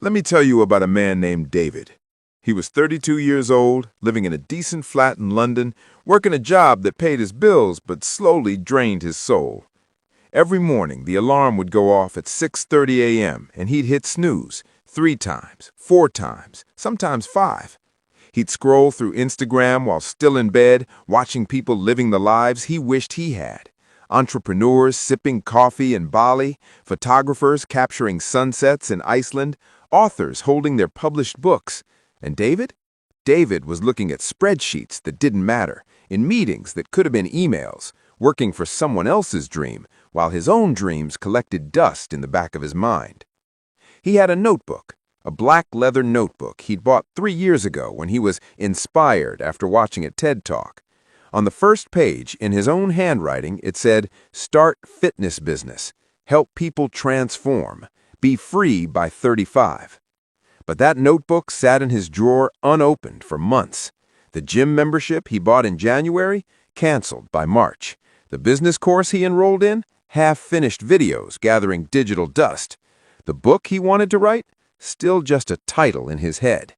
Let me tell you about a man named David. He was 32 years old, living in a decent flat in London, working a job that paid his bills but slowly drained his soul. Every morning, the alarm would go off at 6:30 a.m., and he'd hit snooze 3 times, 4 times, sometimes 5. He'd scroll through Instagram while still in bed, watching people living the lives he wished he had. Entrepreneurs sipping coffee in Bali, photographers capturing sunsets in Iceland, authors holding their published books. And David? David was looking at spreadsheets that didn't matter, in meetings that could have been emails, working for someone else's dream, while his own dreams collected dust in the back of his mind. He had a notebook, a black leather notebook he'd bought 3 years ago when he was inspired after watching a TED Talk. On the first page, in his own handwriting, it said, "Start fitness business. Help people transform. Be free by 35. But that notebook sat in his drawer unopened for months. The gym membership he bought in January, canceled by March. The business course he enrolled in, half-finished videos gathering digital dust. The book he wanted to write, still just a title in his head.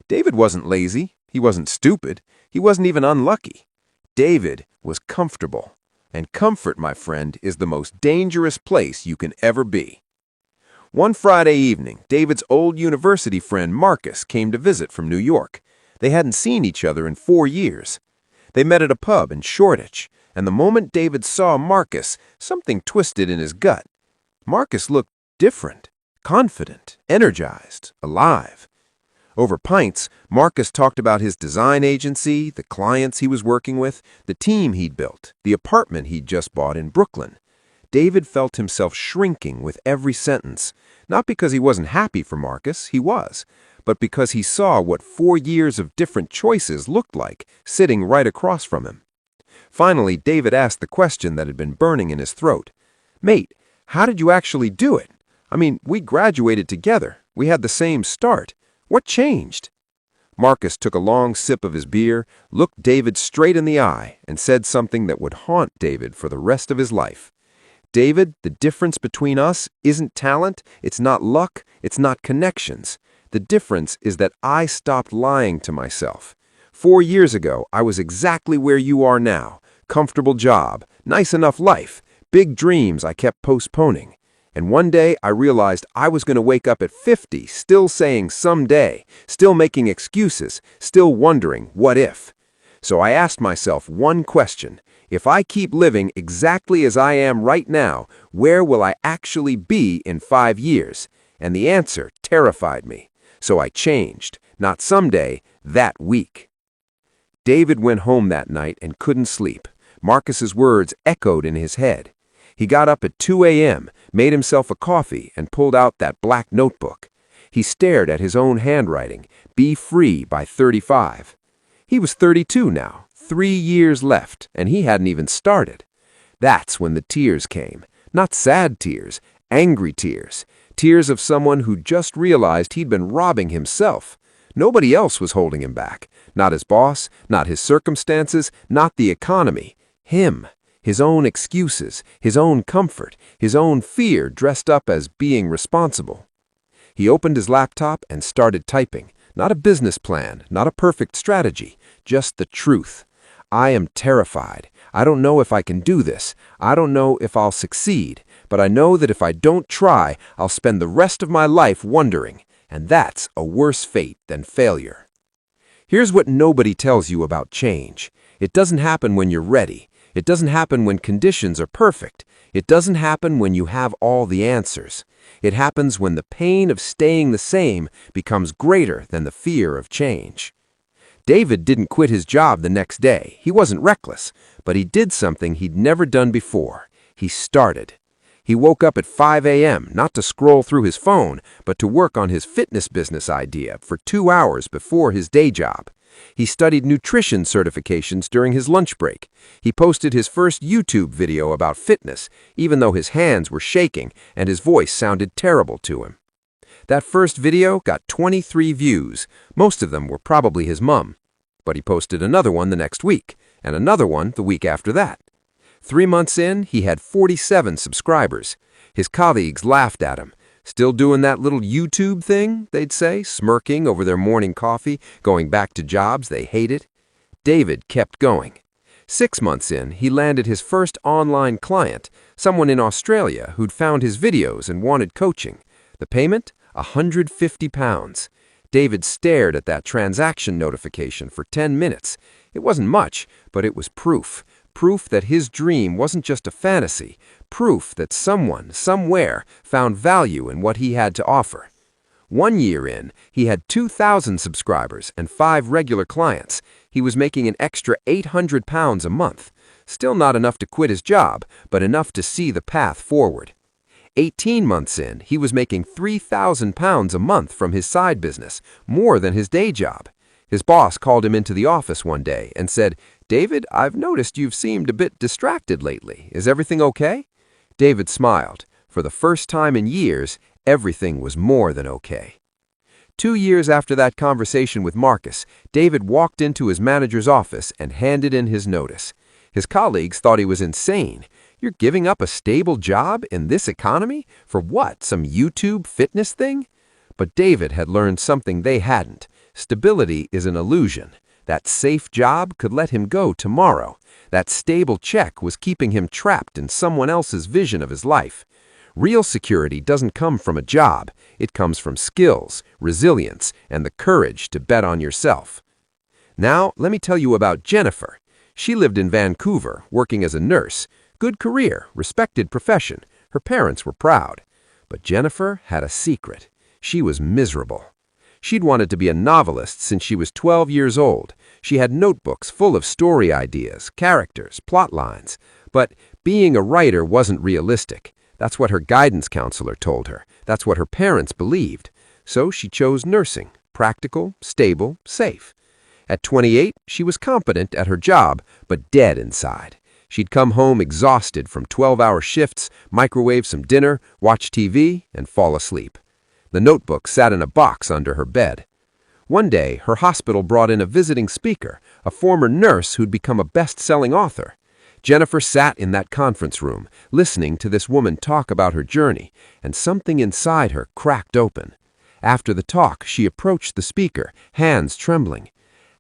David wasn't lazy. He wasn't stupid. He wasn't even unlucky. David was comfortable. And comfort, my friend, is the most dangerous place you can ever be. One Friday evening, David's old university friend Marcus came to visit from New York. They hadn't seen each other in 4 years. They met at a pub in Shoreditch, and the moment David saw Marcus, something twisted in his gut. Marcus looked different, confident, energized, alive. Over pints, Marcus talked about his design agency, the clients he was working with, the team he'd built, the apartment he'd just bought in Brooklyn. David felt himself shrinking with every sentence, not because he wasn't happy for Marcus, he was, but because he saw what 4 years of different choices looked like sitting right across from him. Finally, David asked the question that had been burning in his throat. "Mate, how did you actually do it? I mean, we graduated together. We had the same start. What changed?" Marcus took a long sip of his beer, looked David straight in the eye, and said something that would haunt David for the rest of his life. "David, the difference between us isn't talent, it's not luck, it's not connections. The difference is that I stopped lying to myself. 4 years ago, I was exactly where you are now. Comfortable job, nice enough life, big dreams I kept postponing. And one day I realized I was going to wake up at 50 still saying someday, still making excuses, still wondering what if. So I asked myself one question. If I keep living exactly as I am right now, where will I actually be in 5 years? And the answer terrified me. So I changed, not someday, that week." David went home that night and couldn't sleep. Marcus's words echoed in his head. He got up at 2 a.m., made himself a coffee, and pulled out that black notebook. He stared at his own handwriting, "Be free by 35. He was 32 now, 3 years left, and he hadn't even started. That's when the tears came. Not sad tears, angry tears. Tears of someone who just realized he'd been robbing himself. Nobody else was holding him back. Not his boss, not his circumstances, not the economy. Him. His own excuses, his own comfort, his own fear dressed up as being responsible. He opened his laptop and started typing. Not a business plan, not a perfect strategy, just the truth. "I am terrified. I don't know if I can do this. I don't know if I'll succeed. But I know that if I don't try, I'll spend the rest of my life wondering. And that's a worse fate than failure." Here's what nobody tells you about change. It doesn't happen when you're ready. It doesn't happen when conditions are perfect. It doesn't happen when you have all the answers. It happens when the pain of staying the same becomes greater than the fear of change. David didn't quit his job the next day. He wasn't reckless, but he did something he'd never done before. He started. He woke up at 5 a.m., not to scroll through his phone, but to work on his fitness business idea for 2 hours before his day job. He studied nutrition certifications during his lunch break. He posted his first YouTube video about fitness, even though his hands were shaking and his voice sounded terrible to him. That first video got 23 views. Most of them were probably his mom. But he posted another one the next week, and another one the week after that. 3 months in, he had 47 subscribers. His colleagues laughed at him. Still doing that little YouTube thing, they'd say, smirking over their morning coffee, going back to jobs they hated. David kept going. 6 months in, he landed his first online client, someone in Australia who'd found his videos and wanted coaching. The payment? £150. David stared at that transaction notification for 10 minutes. It wasn't much, but it was proof. Proof that his dream wasn't just a fantasy. Proof that someone, somewhere, found value in what he had to offer. 1 year in, he had 2,000 subscribers and 5 regular clients. He was making an extra £800 a month. Still not enough to quit his job, but enough to see the path forward. 18 months in, he was making £3,000 a month from his side business, more than his day job. His boss called him into the office one day and said, "David, I've noticed you've seemed a bit distracted lately. Is everything okay?" David smiled. For the first time in years, everything was more than okay. 2 years after that conversation with Marcus, David walked into his manager's office and handed in his notice. His colleagues thought he was insane. You're giving up a stable job in this economy? For what, some YouTube fitness thing? But David had learned something they hadn't. Stability is an illusion. That safe job could let him go tomorrow. That stable check was keeping him trapped in someone else's vision of his life. Real security doesn't come from a job. It comes from skills, resilience, and the courage to bet on yourself. Now, let me tell you about Jennifer. She lived in Vancouver, working as a nurse. Good career, respected profession. Her parents were proud. But Jennifer had a secret. She was miserable. She'd wanted to be a novelist since she was 12 years old. She had notebooks full of story ideas, characters, plot lines. But being a writer wasn't realistic. That's what her guidance counselor told her. That's what her parents believed. So she chose nursing. Practical, stable, safe. At 28, she was competent at her job, but dead inside. She'd come home exhausted from 12-hour shifts, microwave some dinner, watch TV, and fall asleep. The notebook sat in a box under her bed. One day, her hospital brought in a visiting speaker, a former nurse who'd become a best-selling author. Jennifer sat in that conference room, listening to this woman talk about her journey, and something inside her cracked open. After the talk, she approached the speaker, hands trembling.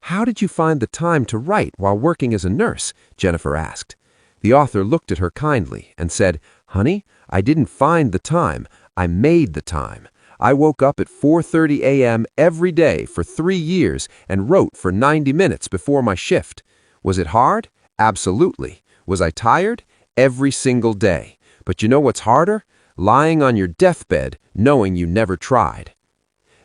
"How did you find the time to write while working as a nurse?" Jennifer asked. The author looked at her kindly and said, "Honey, I didn't find the time. I made the time. I woke up at 4:30 a.m. every day for 3 years and wrote for 90 minutes before my shift. Was it hard? Absolutely. Was I tired? Every single day. But you know what's harder? Lying on your deathbed knowing you never tried."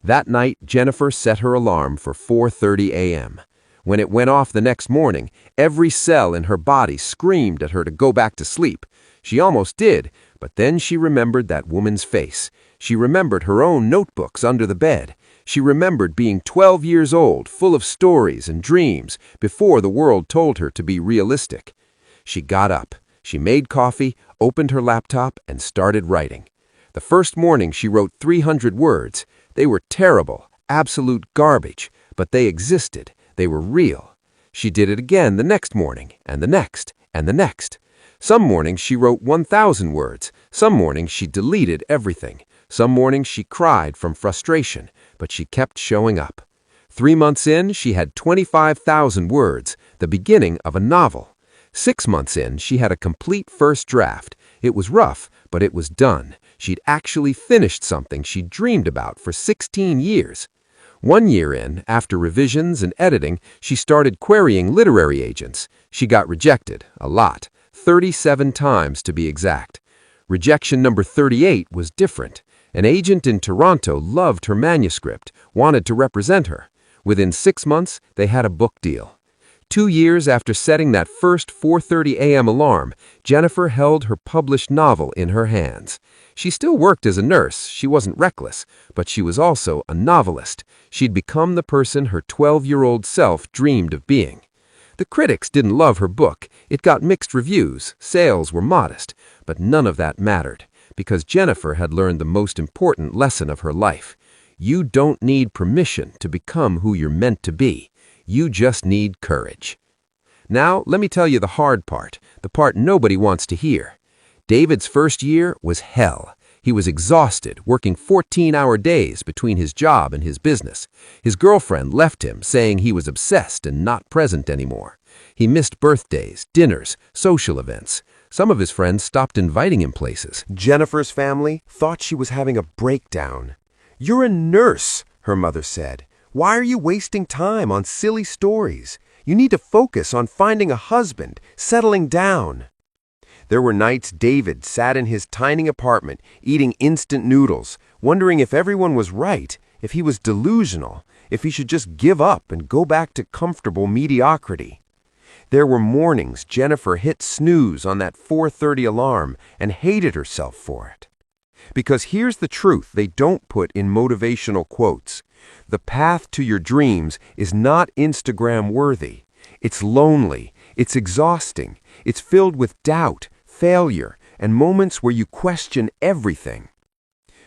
That night, Jennifer set her alarm for 4:30 a.m. When it went off the next morning, every cell in her body screamed at her to go back to sleep. She almost did, but then she remembered that woman's face. She remembered her own notebooks under the bed. She remembered being 12 years old, full of stories and dreams, before the world told her to be realistic. She got up. She made coffee, opened her laptop, and started writing. The first morning, she wrote 300 words. They were terrible, absolute garbage, but they existed. They were real. She did it again the next morning, and the next, and the next. Some mornings she wrote 1,000 words. Some mornings she deleted everything. Some mornings she cried from frustration, but she kept showing up. 3 months in, she had 25,000 words, the beginning of a novel. 6 months in, she had a complete first draft. It was rough, but it was done. She'd actually finished something she'd dreamed about for 16 years. 1 year in, after revisions and editing, she started querying literary agents. She got rejected, a lot, 37 times to be exact. Rejection number 38 was different. An agent in Toronto loved her manuscript, wanted to represent her. Within 6 months, they had a book deal. 2 years after setting that first 4:30 a.m. alarm, Jennifer held her published novel in her hands. She still worked as a nurse, she wasn't reckless, but she was also a novelist. She'd become the person her 12-year-old self dreamed of being. The critics didn't love her book. It got mixed reviews, sales were modest, but none of that mattered, because Jennifer had learned the most important lesson of her life. You don't need permission to become who you're meant to be. You just need courage. Now, let me tell you the hard part, the part nobody wants to hear. David's first year was hell. He was exhausted, working 14-hour days between his job and his business. His girlfriend left him, saying he was obsessed and not present anymore. He missed birthdays, dinners, social events. Some of his friends stopped inviting him places. Jennifer's family thought she was having a breakdown. "You're a nurse," her mother said. "Why are you wasting time on silly stories? You need to focus on finding a husband, settling down." There were nights David sat in his tiny apartment eating instant noodles, wondering if everyone was right, if he was delusional, if he should just give up and go back to comfortable mediocrity. There were mornings Jennifer hit snooze on that 4:30 alarm and hated herself for it. Because here's the truth they don't put in motivational quotes. The path to your dreams is not Instagram-worthy. It's lonely, it's exhausting, it's filled with doubt, failure, and moments where you question everything.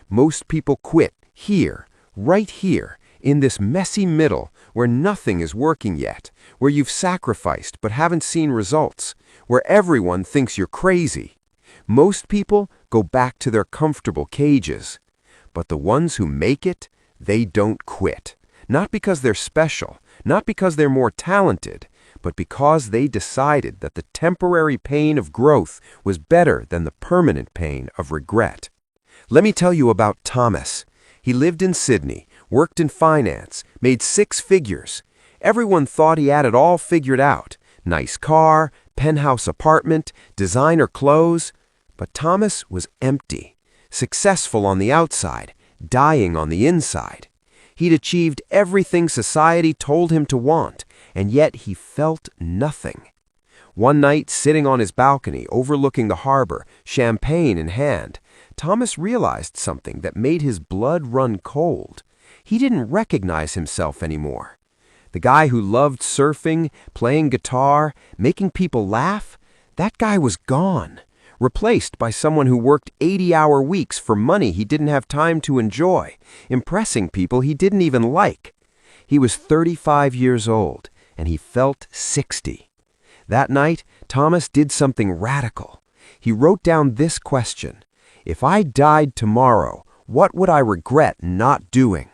Most people quit here, right here, in this messy middle where nothing is working yet, where you've sacrificed but haven't seen results, where everyone thinks you're crazy. Most people go back to their comfortable cages. But the ones who make it, they don't quit. Not because they're special, not because they're more talented, but because they decided that the temporary pain of growth was better than the permanent pain of regret. Let me tell you about Thomas. He lived in Sydney, worked in finance, made 6 figures. Everyone thought he had it all figured out. Nice car, penthouse apartment, designer clothes. But Thomas was empty, successful on the outside, dying on the inside. He'd achieved everything society told him to want, and yet he felt nothing. One night, sitting on his balcony overlooking the harbor, champagne in hand, Thomas realized something that made his blood run cold. He didn't recognize himself anymore. The guy who loved surfing, playing guitar, making people laugh, that guy was gone, replaced by someone who worked 80-hour weeks for money he didn't have time to enjoy, impressing people he didn't even like. He was 35 years old, and he felt 60. That night, Thomas did something radical. He wrote down this question: if I died tomorrow, what would I regret not doing?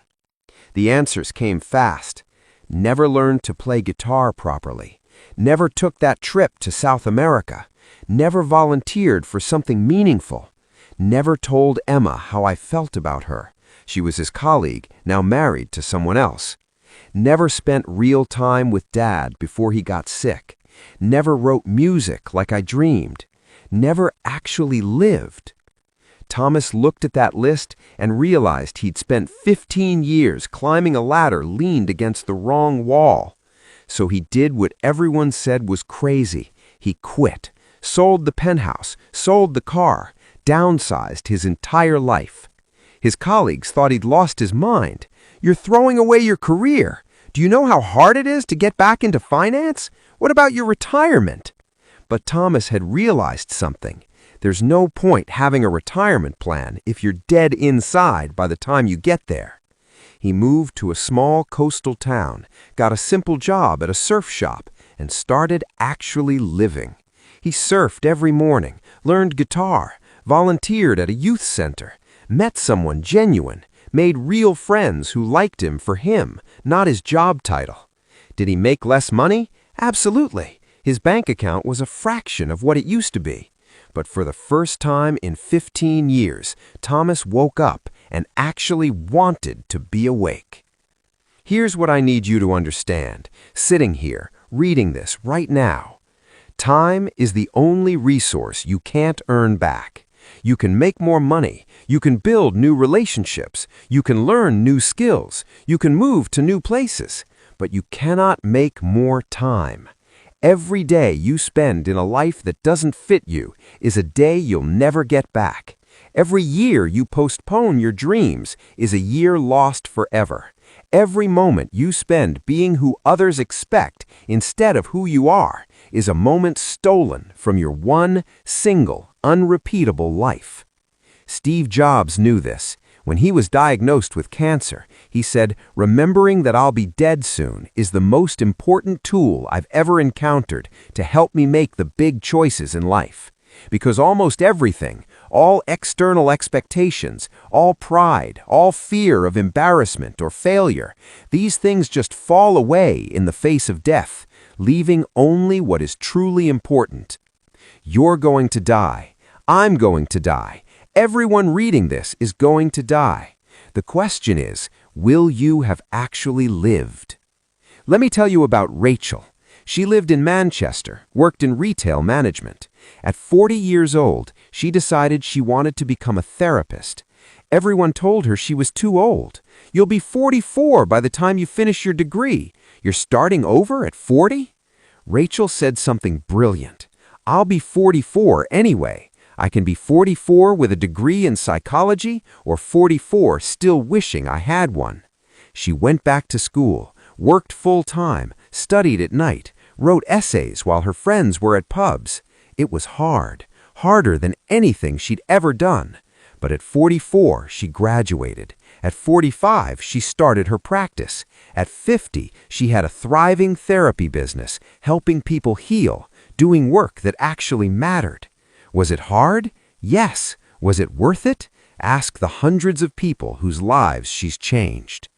The answers came fast. Never learned to play guitar properly. Never took that trip to South America. Never volunteered for something meaningful. Never told Emma how I felt about her. She was his colleague, now married to someone else. Never spent real time with Dad before he got sick. Never wrote music like I dreamed. Never actually lived. Thomas looked at that list and realized he'd spent 15 years climbing a ladder leaned against the wrong wall. So he did what everyone said was crazy. He quit, sold the penthouse, sold the car, downsized his entire life. His colleagues thought he'd lost his mind. "You're throwing away your career. Do you know how hard it is to get back into finance? What about your retirement?" But Thomas had realized something. There's no point having a retirement plan if you're dead inside by the time you get there. He moved to a small coastal town, got a simple job at a surf shop, and started actually living. He surfed every morning, learned guitar, volunteered at a youth center, met someone genuine, made real friends who liked him for him, not his job title. Did he make less money? Absolutely. His bank account was a fraction of what it used to be. But for the first time in 15 years, Thomas woke up and actually wanted to be awake. Here's what I need you to understand, sitting here, reading this right now. Time is the only resource you can't earn back. You can make more money, you can build new relationships, you can learn new skills, you can move to new places, but you cannot make more time. Every day you spend in a life that doesn't fit you is a day you'll never get back. Every year you postpone your dreams is a year lost forever. Every moment you spend being who others expect instead of who you are is a moment stolen from your one, single, unrepeatable life. Steve Jobs knew this. When he was diagnosed with cancer, he said, "Remembering that I'll be dead soon is the most important tool I've ever encountered to help me make the big choices in life. Because almost everything, all external expectations, all pride, all fear of embarrassment or failure. These things just fall away in the face of death, leaving only what is truly important. You're going to die. I'm going to die. Everyone reading this is going to die. The question is, will you have actually lived? Let me tell you about Rachel. She lived in Manchester, worked in retail management. At 40 years old, she decided she wanted to become a therapist. Everyone told her she was too old. You'll be 44 by the time you finish your degree. You're starting over at 40? Rachel said something brilliant. I'll be 44 anyway. I can be 44 with a degree in psychology or 44 still wishing I had one. She went back to school, worked full-time, studied at night, wrote essays while her friends were at pubs. It was hard, harder than anything she'd ever done. But at 44, she graduated. At 45, she started her practice. At 50, she had a thriving therapy business, helping people heal, doing work that actually mattered. Was it hard? Yes. Was it worth it? Ask the hundreds of people whose lives she's changed.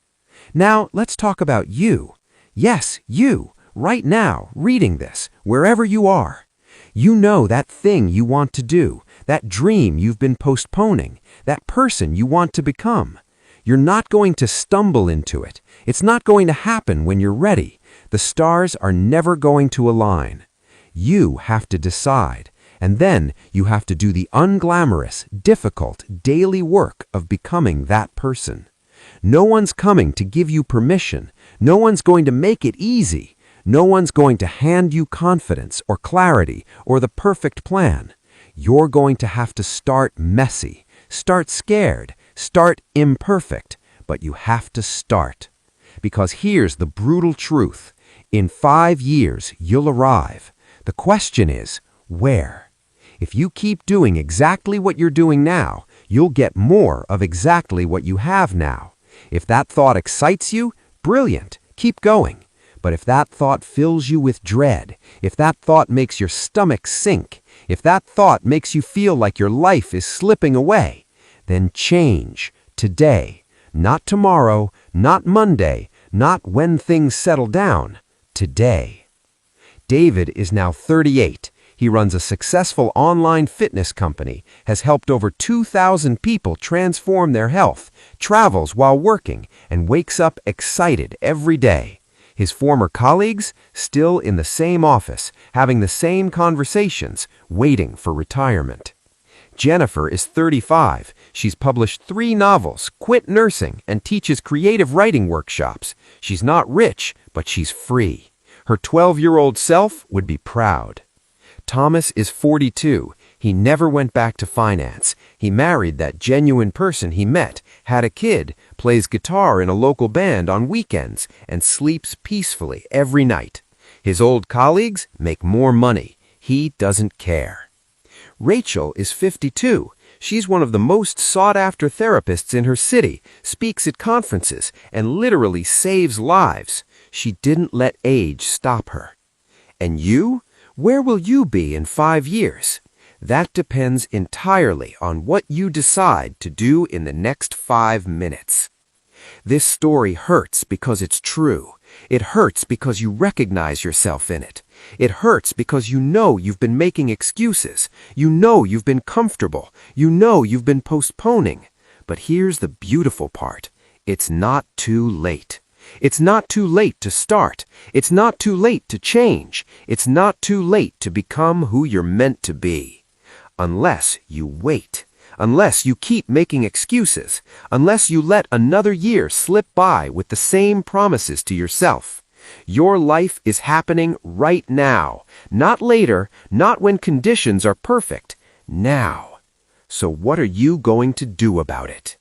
Now, let's talk about you. Yes, you, right now, reading this, wherever you are. You know that thing you want to do, that dream you've been postponing, that person you want to become. You're not going to stumble into it. It's not going to happen when you're ready. The stars are never going to align. You have to decide. And then you have to do the unglamorous, difficult, daily work of becoming that person. No one's coming to give you permission. No one's going to make it easy. No one's going to hand you confidence or clarity or the perfect plan. You're going to have to start messy, start scared, start imperfect, but you have to start. Because here's the brutal truth. In 5 years, you'll arrive. The question is, where? If you keep doing exactly what you're doing now, you'll get more of exactly what you have now. If that thought excites you, brilliant, keep going. But if that thought fills you with dread, if that thought makes your stomach sink, if that thought makes you feel like your life is slipping away, then change today. Not tomorrow, not Monday, not when things settle down. Today. David is now 38. He runs a successful online fitness company, has helped over 2,000 people transform their health, travels while working, and wakes up excited every day. His former colleagues, still in the same office, having the same conversations, waiting for retirement. Jennifer is 35. She's published 3 novels, quit nursing, and teaches creative writing workshops. She's not rich, but she's free. Her 12-year-old self would be proud. Thomas is 42. He never went back to finance. He married that genuine person he met, had a kid, plays guitar in a local band on weekends, and sleeps peacefully every night. His old colleagues make more money. He doesn't care. Rachel is 52. She's one of the most sought-after therapists in her city, speaks at conferences, and literally saves lives. She didn't let age stop her. And you? Where will you be in 5 years? That depends entirely on what you decide to do in the next 5 minutes. This story hurts because it's true. It hurts because you recognize yourself in it. It hurts because you know you've been making excuses. You know you've been comfortable. You know you've been postponing. But here's the beautiful part. It's not too late. It's not too late to start. It's not too late to change. It's not too late to become who you're meant to be. Unless you wait. Unless you keep making excuses. Unless you let another year slip by with the same promises to yourself. Your life is happening right now. Not later, not when conditions are perfect. Now. So what are you going to do about it?